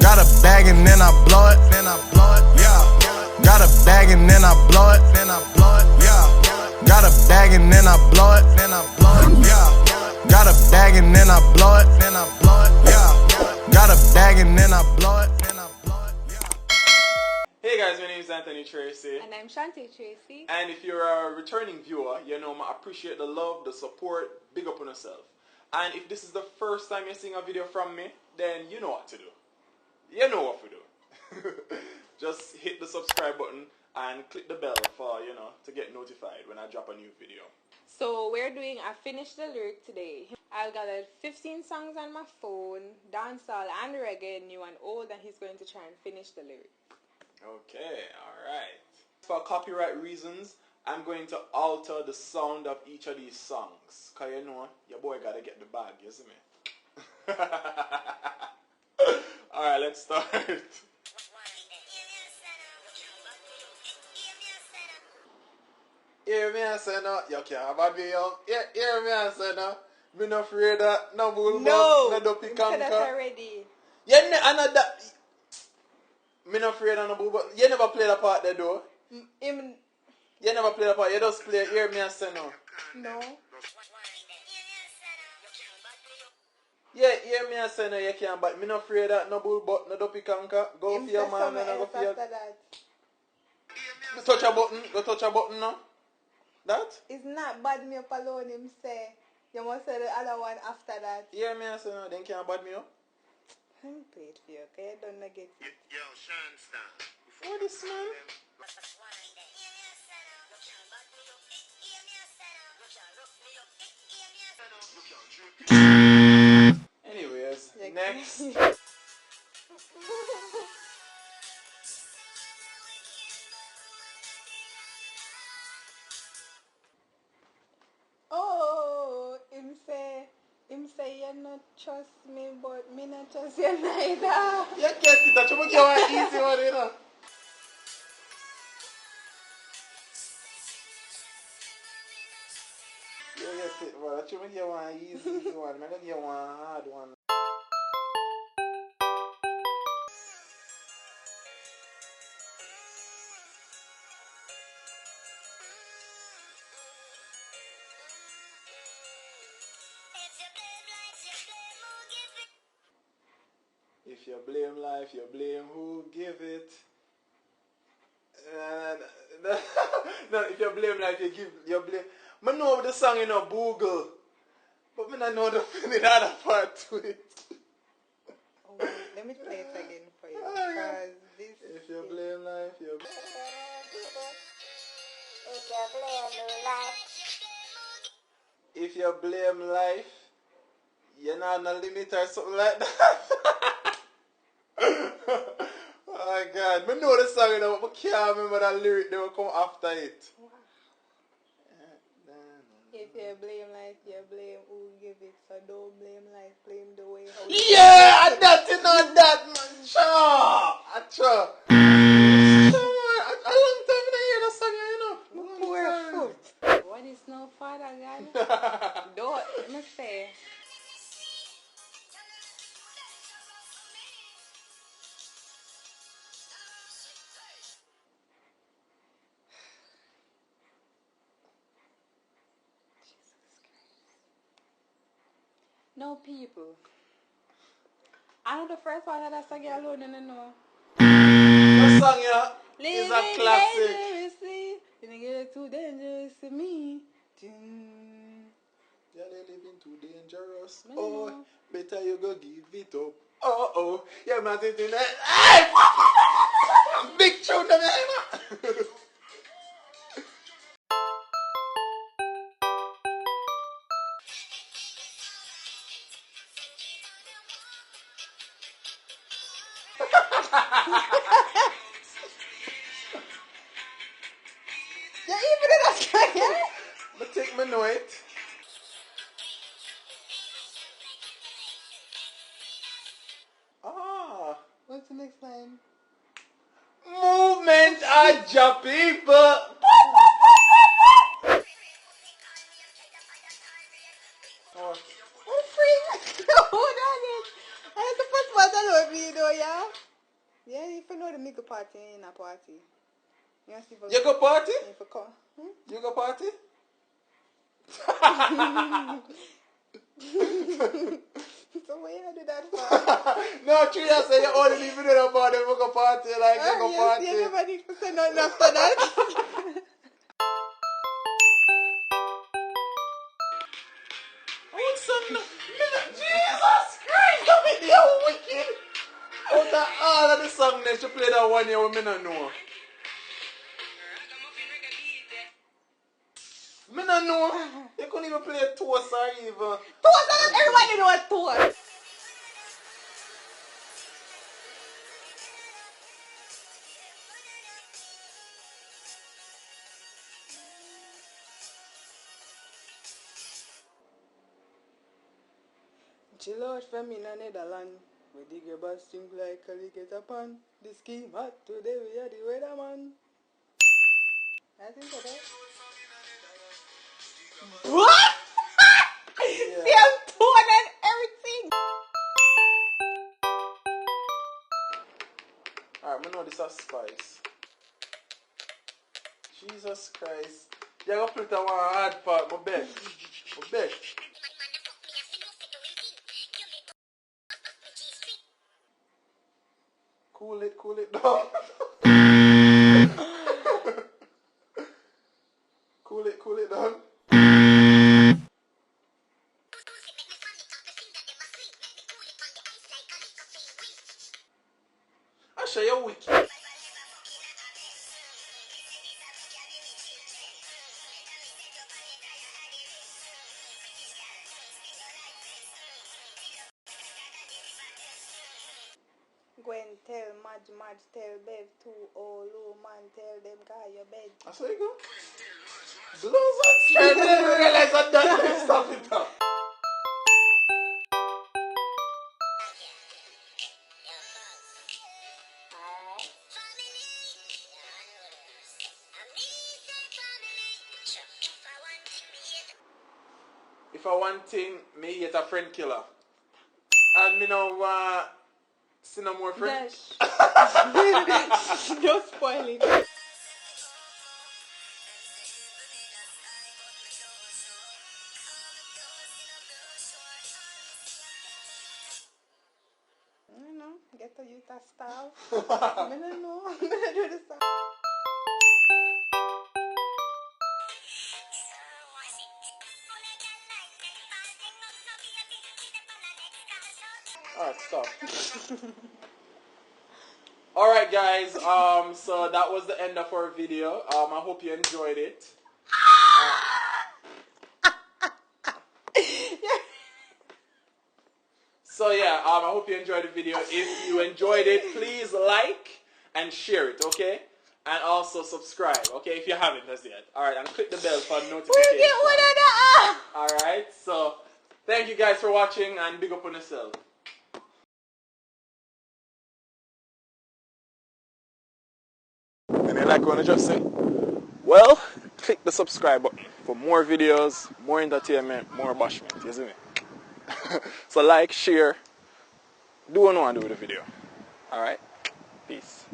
Got a bag and then I blow it, yeah. Got a bag and then I blow it, yeah. Got a bag and then I blow it, yeah. Got a bag and then I blow it, yeah. Got a bag and then I blow it, yeah. Hey guys, my name is Anthony Tracey. And I'm Tracey. And if you're a returning viewer, you know I appreciate the love, the support, big up on yourself. And if this is the first time you're seeing a video from me, then you know what to do. You know what to do. Just hit the subscribe button and click the bell for, to get notified when I drop a new video. So we're doing a Finish the Lyric today. I've gathered 15 songs on my phone, dancehall and reggae, new and old, and he's going to try and finish the lyric. Okay, alright. For copyright reasons, I'm going to alter the sound of each of these songs. Because your boy gotta get the bag, you see me? Alright, let's start. Hear me and say no, you can't bad me young. Hear me and say no. Me not afraid that no bull no dopey you said that already. Me not afraid of no bull but you never play the part there though. You never play the part, you just play hear me and say no. No. Yeah, hear me and say no, you can't, but me not afraid that no bull but no dopey conquer. Go for your man and go for your... Go touch a button now. That? It's not bad me up alone, him say. You must say the other one after that. Hear me and say no, then can't bad me up. I'm paid for you, okay? You don't get it. Yo, Sean Star. What is man? Anyways, next. Oh, him say you not trust me, but me not trust you neither. You can't see that. You make your one easy one, you know. You get it, bro. You make your one easy one. I'm gonna get one hard one. If you blame life, you blame who give it. No, if you blame life, you blame. I know the song in a Google, but I don't know the other part to it. Oh, let me play it again for you. If you blame life, you blame. If you blame life, you're not on a limit or something like that. Oh my God, I know the song, but I can't remember that lyric that will come after it. Wow. If you blame life, you blame who give it. So don't blame life, blame the way how yeah, that's that, man. Sure. A long time I hear that song, poor foot. What is no father, God? Don't, let me say. No people. I know the first part of that song alone, I don't know. That song, is a classic. Dangerously, didn't get too dangerous to me. Yeah, they living too dangerous. Oh, better you go give it up. Oh, yeah, man, thinking that. Hey! Big tune, man. Yeah, even in that song, yeah? But take me know it. the next line? Movement of your people. What? Oh, free! Hold on it. I have to put what alone me, though, yeah? Yeah, if you know the make a party in a party. You see for You go party? if you call. You go party? So why you do that for? No, Trina said you only leave it about it. We go party like you go Yes, party. you never need to say nothing after that. What's some? Jesus Christ! I mean, you're wicked. Out of all of the songs, they should play that one here with me not know. Me not know. You couldn't even play a toast or even. Toast, everybody know what toast. Chill out from in a Netherlands. We dig your bus stink like a get upon. The scheme hot today, we are the weatherman. I think so, right? What? Same tone and everything. Alright, I know this is spice. Jesus Christ. You gotta put that one hard part, my bed. My bed. Cool it down. Cool it down. I show you wicked. Gwen tell Madge tell Bev to all man tell them guy your bed. That's how you go. Blues and straight. I didn't realize I done this. Stop it now. If I want thing, me hate a friend killer. And me now see no more friends. Dash. Don't spoil it. I know, get to use that style. I don't know. I'm gonna do the style. Alright, stop. Alright guys, so that was the end of our video. I hope you enjoyed it. So yeah, I hope you enjoyed the video. If you enjoyed it, please like and share it, okay? And also subscribe, okay, if you haven't as yet. Alright, and click the bell for notifications. Alright, so thank you guys for watching and big up on yourself. And you like what I just said? Well, click the subscribe button for more videos, more entertainment, more bashment, you see me? So like, share, do what you want to do with the video. Alright? Peace.